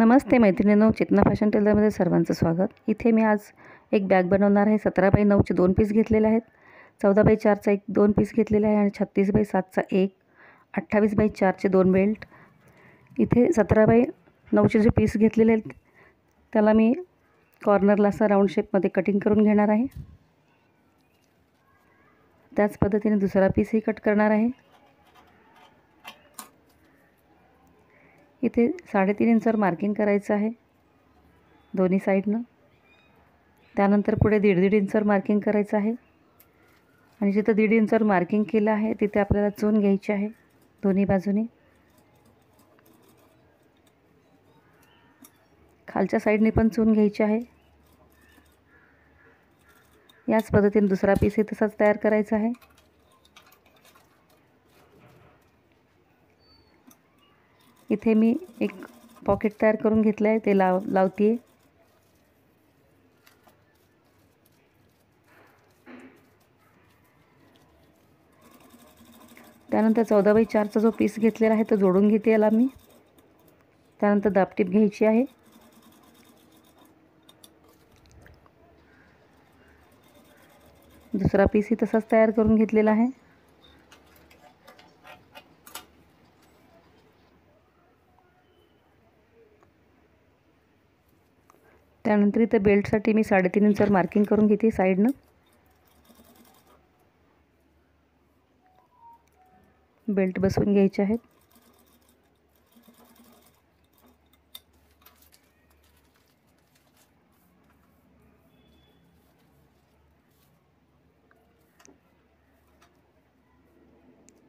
नमस्ते मैत्रिणींनो, चेतना फॅशन टेलरमध्ये सर्वांचं स्वागत. इथे मी आज एक बॅग बनवणार आहे. 17x9चे 2 पीस घेतलेले आहेत, 14x4चा एक 2 पीस घेतलेला आहे आणि 36x7चा एक, 28x4चे 2 बेल्ट. इथे 17x9चे जे पीस घेतलेले आहेत त्याला मी कॉर्नरला असा राऊंड शेपमध्ये कटिंग करून घेणार आहे. त्याच पद्धतीने दुसरा पीसही कट करणार आहे. इथे 3.5 इंचावर मार्किंग करायचं आहे दोन्ही साईडनं. त्यानंतर पुढे 1.5 इंचावर मार्किंग करायचं आहे आणि जिथं 1.5 इंचावर मार्किंग केलं आहे तिथे आपल्याला चून घ्यायची आहे दोन्ही बाजूनी. खालच्या साईडने पण चून घ्यायची आहे. याच पद्धतीने दुसरा पीसही तसाच तयार करायचा आहे. इथे मी एक पॉकेट तयार करून घेतलं आहे, ते लावते. त्यानंतर 14x4चा जो पीस घेतलेला आहे तो जोडून घेते याला मी. त्यानंतर दाबटीप घ्यायची आहे. दुसरा पीसही तसाच तयार करून घेतलेला आहे. त्यानंतर इथे बेल्टसाठी मी 3.5 इंचावर मार्किंग करून घेते साईडनं. बेल्ट बसवून घ्यायचे आहेत.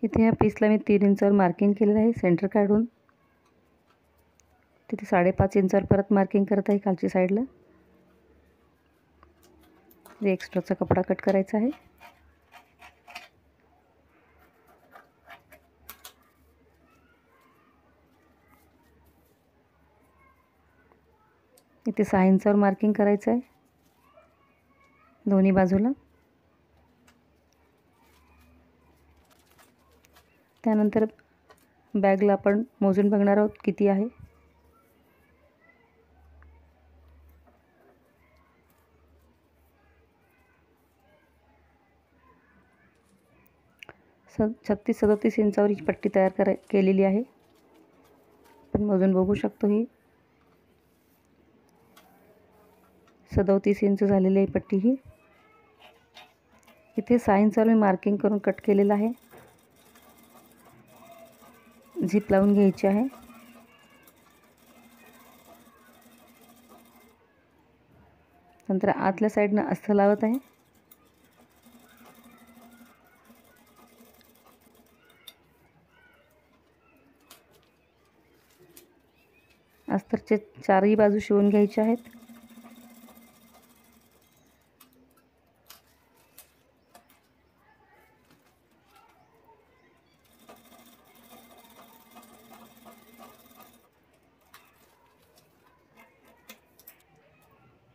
इथे या पीसला मी 3 इंचावर मार्किंग केलेलं आहे सेंटर काढून. तिथे 5.5 इंचावर परत मार्किंग करत आहे खालची साईडला. एक्स्ट्राचा कपडा कट करायचा आहे. इथे 6 इंचावर मार्किंग करायचं आहे दोन्ही बाजूला. त्यानंतर बॅगला आपण मोजून बघणार आहोत किती आहे. स 36-37 इंचावर ही पट्टी तयार केलेली आहे. आपण मोजून बघू शकतो. ही 37 इंच झालेली आहे पट्टी ही. इथे 6 इंचावर मी मार्किंग करून कट केलेलं आहे. झिप लावून घ्यायची आहे. नंतर आतल्या साईडनं अस्तर लावत आहे. अस्तरचे चारही बाजू शिवून घ्यायचे आहेत.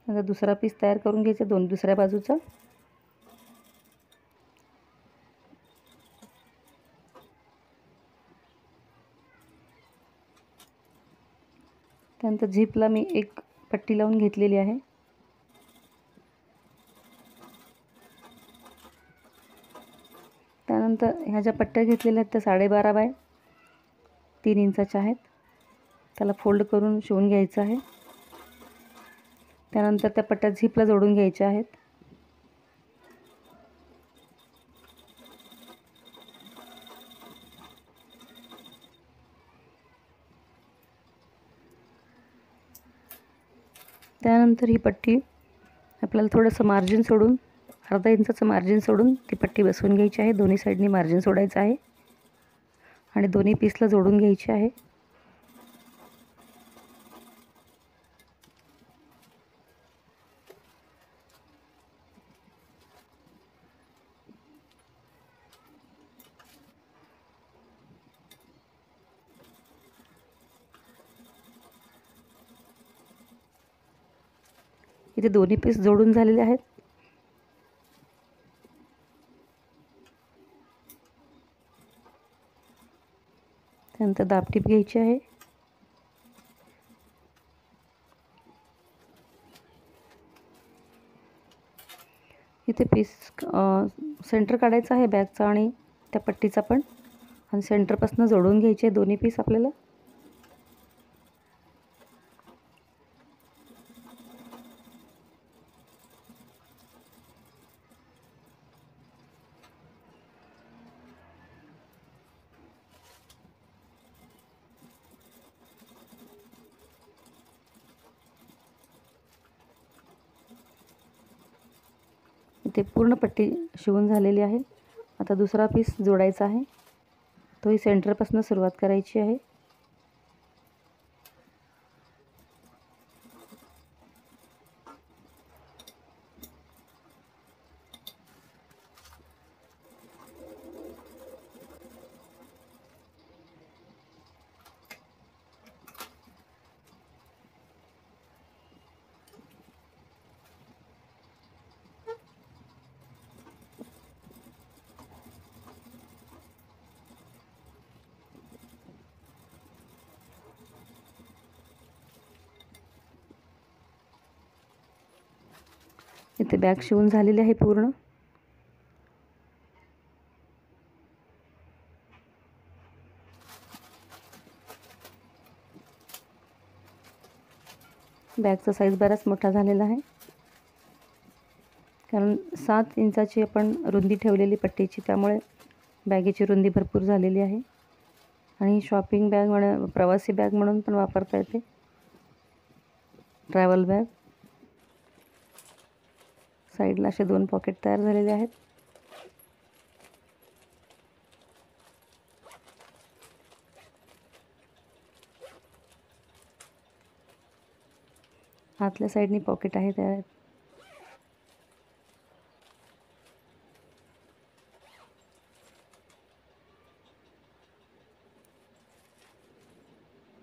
आता दुसरा पीस तयार करून घ्यायचा दुसऱ्या बाजूचा. त्यानंतर झिपला मी एक पट्टी लावून घेतलेली आहे. त्यानंतर ह्या ज्या पट्ट्या घेतलेल्या आहेत त्या 12.5x3 इंचाच्या आहेत. त्याला फोल्ड करून शिवून घ्यायचं आहे. त्यानंतर त्या पट्ट्या झिपला जोडून घ्यायच्या आहेत. त्यानंतर ही पट्टी आपल्याला थोडंसं मार्जिन सोडून, अर्धा इंचाचं मार्जिन सोडून ती पट्टी बसवून घ्यायची आहे. दोन्ही साईडनी मार्जिन सोडायचं आहे आणि दोन्ही पीसला जोडून घ्यायची आहे. इथे दोन्ही पीस जोडून झालेले आहेत. त्यानंतर दाबटीप घ्यायची आहे. इथे पीस सेंटर काढायचा आहे बॅगचा आणि त्या पट्टीचा पण, आणि सेंटरपासून जोडून घ्यायचे दोन्ही पीस आपल्याला. इथे पूर्ण पट्टी शिवून झालेली आहे. आता दुसरा पीस जोडायचा आहे, तोही सेंटरपासून सुरुवात करायची आहे. इथे बॅग शिवून झालेली आहे पूर्ण. बॅगचा साईज बराच मोठा झालेला आहे, कारण 7 इंचाची आपण रुंदी ठेवलेली पट्टीची, त्यामुळे बॅगेची रुंदी भरपूर झालेली आहे. आणि शॉपिंग बॅग प्रवासी बॅग म्हणून पण वापरता येते, ट्रॅव्हल बॅग. साईडला असे 2 पॉकेट तयार झालेले आहेत. आतल्या साईडनी पॉकेट आहे त्या.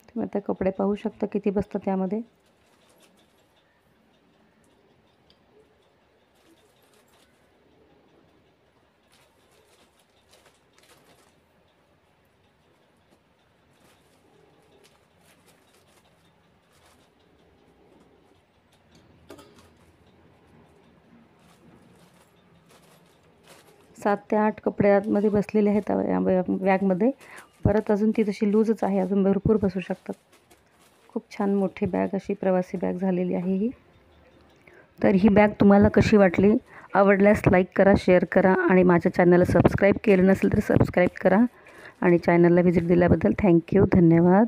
तुम्ही आता कपडे पाहू शकता किती बसतात त्यामध्ये. सात ते 8 कपडे आतमध्ये बसलेले आहेत या बॅगमध्ये. परत अजून ती तशी लूजच आहे, अजून भरपूर बसू शकतात. खूप छान मोठी बॅग, अशी प्रवासी बॅग झालेली आहे ही. तर ही बॅग तुम्हाला कशी वाटली? आवडल्यास लाईक करा, शेअर करा, आणि माझ्या चॅनलला सबस्क्राईब केलं नसेल तर सबस्क्राईब करा. आणि चॅनलला व्हिजिट दिल्याबद्दल थँक्यू, धन्यवाद.